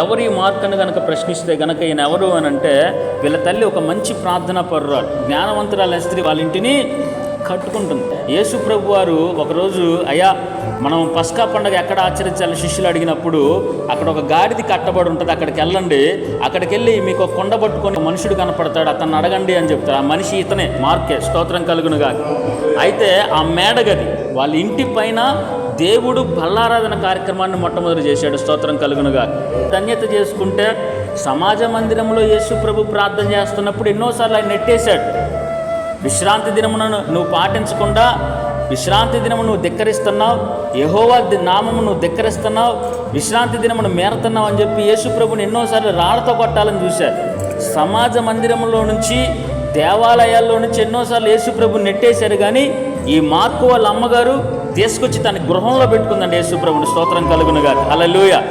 ఎవరు ఈ మార్కును కనుక ప్రశ్నిస్తే కనుక ఈయన ఎవరు అని అంటే, వీళ్ళ తల్లి ఒక మంచి ప్రార్థనా పరురాలు, జ్ఞానవంతురాల స్త్రీ, వాళ్ళ ఇంటిని కట్టుకుంటుంది. యేసు ప్రభు వారు ఒకరోజు, అయ్యా మనం పస్కా పండుగ ఎక్కడ ఆచరించాలని శిష్యులు అడిగినప్పుడు, అక్కడ ఒక గాడిది కట్టబడి ఉంటుంది, అక్కడికి వెళ్ళండి, అక్కడికి వెళ్ళి మీకు ఒక కొండ పట్టుకొని మనుషుడు కనపడతాడు, అతన్ని అడగండి అని చెప్తారు. ఆ మనిషి ఇతనే, మార్కే, స్తోత్రం కలుగునుగా. అయితే ఆ మేడగది వాళ్ళ ఇంటి పైన దేవుడు బల్లారాధన కార్యక్రమాన్ని మొట్టమొదటి చేశాడు, స్తోత్రం కలుగునుగా. ధన్యత చేసుకుంటే సమాజ మందిరంలో యేసు ప్రభు ప్రార్థన చేస్తున్నప్పుడు ఎన్నోసార్లు ఆయన నెట్టేశాడు. విశ్రాంతి దినమును నువ్వు పాటించకుండా విశ్రాంతి దినము నువ్వు ధిక్కరిస్తున్నావు, యెహోవా నామము నువ్వు ధిక్కరిస్తున్నావు, విశ్రాంతి దినమును మేరుతున్నావు అని చెప్పి యేసు ప్రభుని ఎన్నోసార్లు రాళ్లతో కొట్టాలని చూశారు. సమాజ మందిరంలో నుంచి, దేవాలయాల్లో నుంచి ఎన్నోసార్లు యేసు ప్రభుని నెట్టేశారు. కానీ ఈ మార్కు వాళ్ళ అమ్మగారు తీసుకొచ్చి తన గృహంలో పెట్టుకుందండి యేసు ప్రభుని, స్తోత్రం కలుగునుగా. హల్లెలూయా.